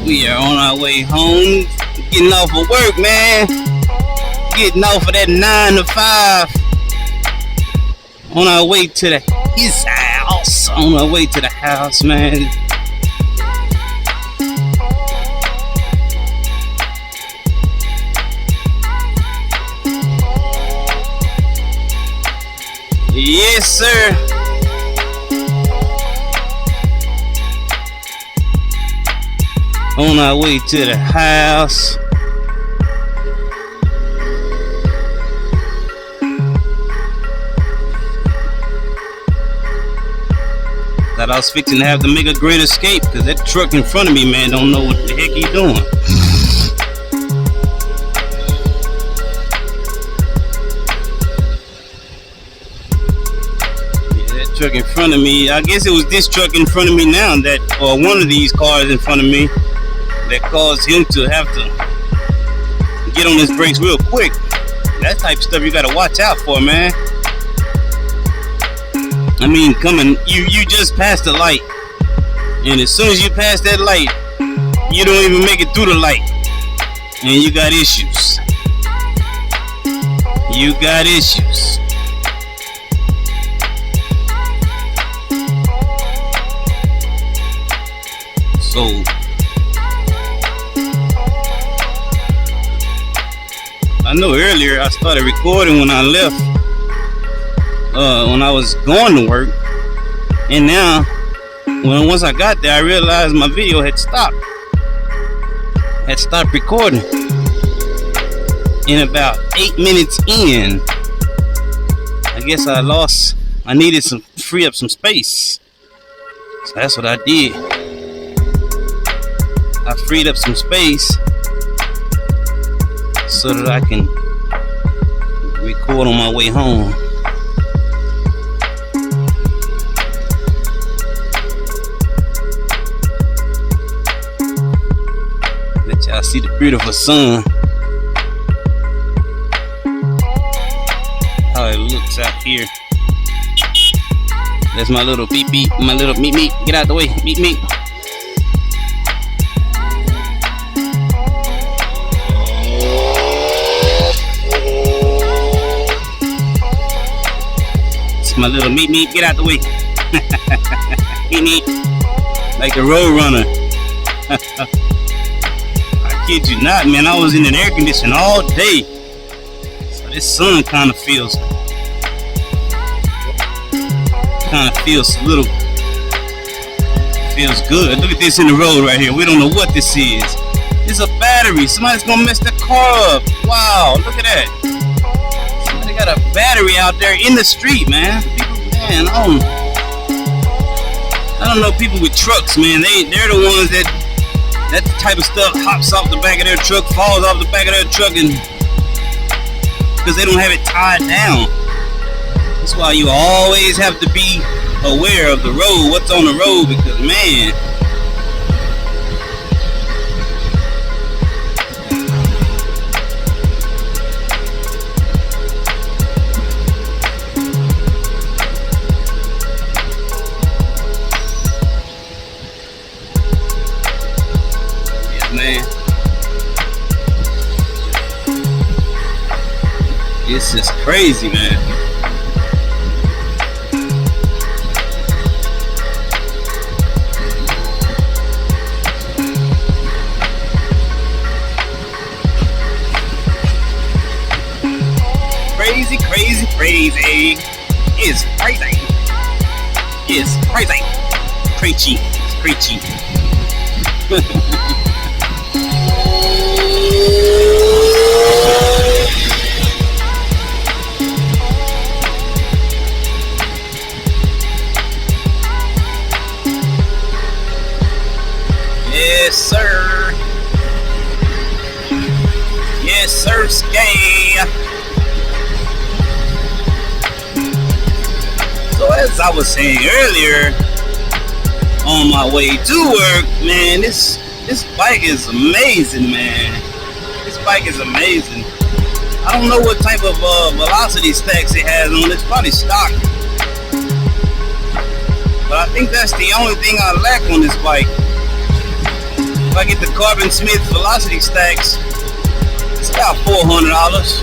We are on our way home, getting off of work, man. Getting off of that 9 to 5. On our way to his house. On our way to the house, man. Yes, sir. On our way to the house. Thought I was fixing to have to make a great escape, because that truck in front of me, man, don't know what the heck he doing. Yeah, that truck in front of me, I guess it was this truck in front of me now that, or one of these cars in front of me, that caused him to have to get on his brakes real quick. That type of stuff you gotta watch out for, man. I mean, you just passed the light, and as soon as you pass that light, you don't even make it through the light, and you got issues. You got issues. So I know earlier I started recording when I left, when I was going to work, and now once I got there, I realized my video had stopped recording. In about 8 minutes in, I guess I needed to free up some space, so that's what I did. I freed up some space so that I can record on my way home. Let y'all see the beautiful sun, how it looks out here. That's my little beep beep, my little meep meep. Get out the way, meep meep. My little meat meat, get out the way. Meat meat, like a road runner. I kid you not, man. I was in an air conditioner all day, so this sun kind of feels good. Look at this in the road right here. We don't know what this is. It's a battery. Somebody's gonna mess the car up. Wow, look at that. Got a battery out there in the street, man. People, man, I don't know people with trucks, man. They're the ones that type of stuff hops off the back of their truck, falls off the back of their truck, and because they don't have it tied down. That's why you always have to be aware of the road, what's on the road, because man, It's just crazy, man. Crazy, crazy, crazy. It's crazy. It's crazy. Preachy. It's preachy. Yes, sir. Yes, sir, skay. So as I was saying earlier, on my way to work, man, this bike is amazing, man. This bike is amazing. I don't know what type of velocity stacks it has on. It's probably stock. But I think that's the only thing I lack on this bike. If I get the Carbon Smith velocity stacks, it's about $400.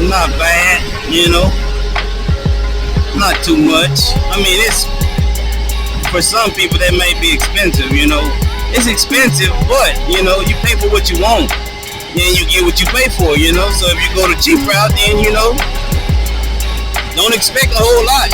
Not bad, you know. Not too much. I mean, it's, for some people that may be expensive, you know. It's expensive, but, you know, you pay for what you want. And you get what you pay for, you know. So if you go the cheap route, then, you know, don't expect a whole lot.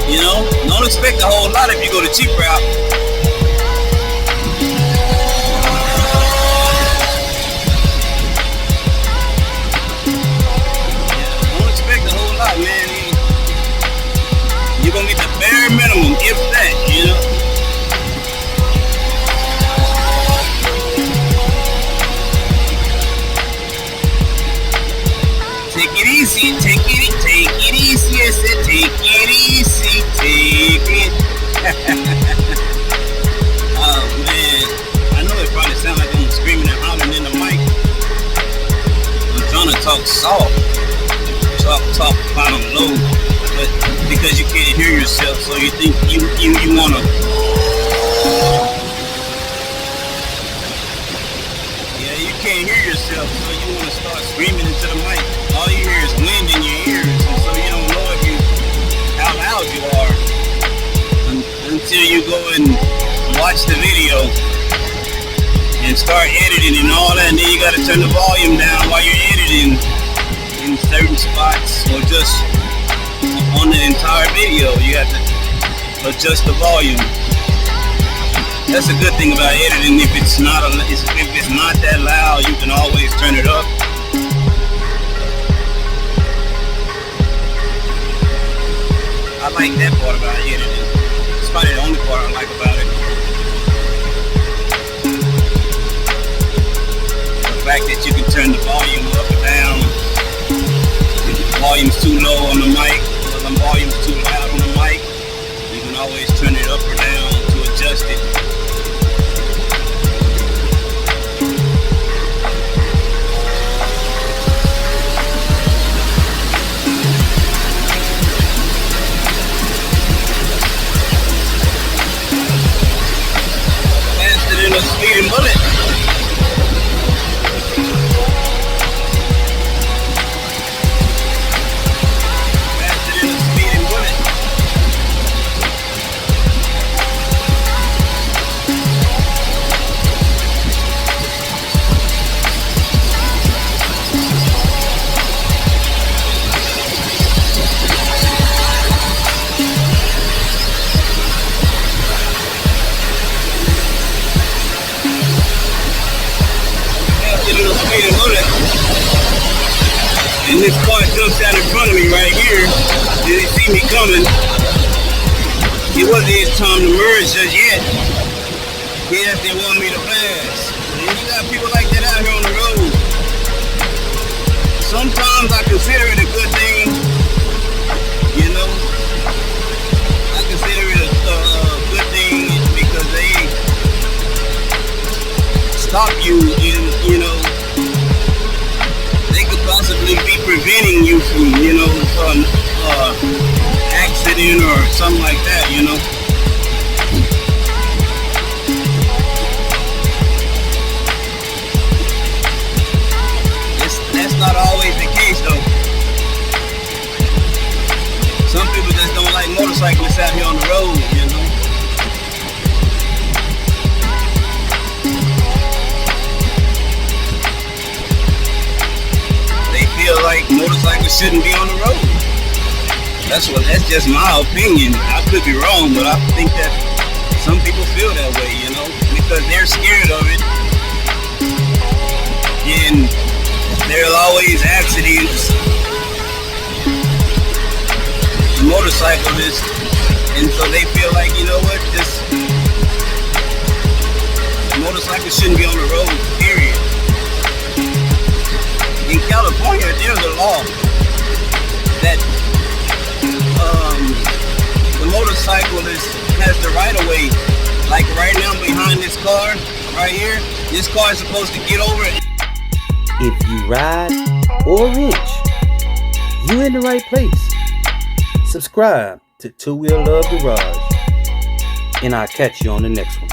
You know, don't expect a whole lot if you go the cheap route. Yeah, don't expect a whole lot, man. You're gonna get the bare minimum, if that, you know. Take it easy, take it easy, I said take it easy, take it. Oh man, I know it probably sounds like I'm screaming and hollering in the mic. I'm trying to talk soft, talk bottom low, but because you can't hear yourself, so you think you wanna. Yeah, you can't hear yourself, so you wanna start screaming into the mic. All you hear is wind in your ears, and so you don't know how loud you are until you go and watch the video and start editing and all that, and then you gotta turn the volume down while you're editing in certain spots, or just on the entire video. You have to adjust the volume. That's a good thing about editing. If it's not that loud, you can always turn it up. I like that part about editing. It's probably the only part I like about it. The fact that you can turn the volume up or down. If the volume's too low on the mic, or the volume's too loud on the mic, you can always turn it up or down to adjust it. A speeding bullet. Faster than a speeding bullet. And this car jumps out in front of me right here. Did he see me coming? It wasn't his time to merge just yet. He just didn't want me to pass. And you got people like that out here on the road. Sometimes I consider it a good thing, you know. I consider it a good thing because they stop you, you know. They could possibly be preventing you from, you know, from accident or something like that, you know. out here on the road, you know. They feel like motorcycles shouldn't be on the road. That's just my opinion. I could be wrong, but I think that some people feel that way, you know, because they're scared of it. And there's always accidents, motorcyclists, and so they feel like, you know what, this motorcycles shouldn't be on the road, period. In California, there's a law that the motorcyclist has the right of way. Like right now behind this car, right here, this car is supposed to get over it. If you ride or wrench, you in the right place. Subscribe to Wheel Luv Garage, and I'll catch you on the next one.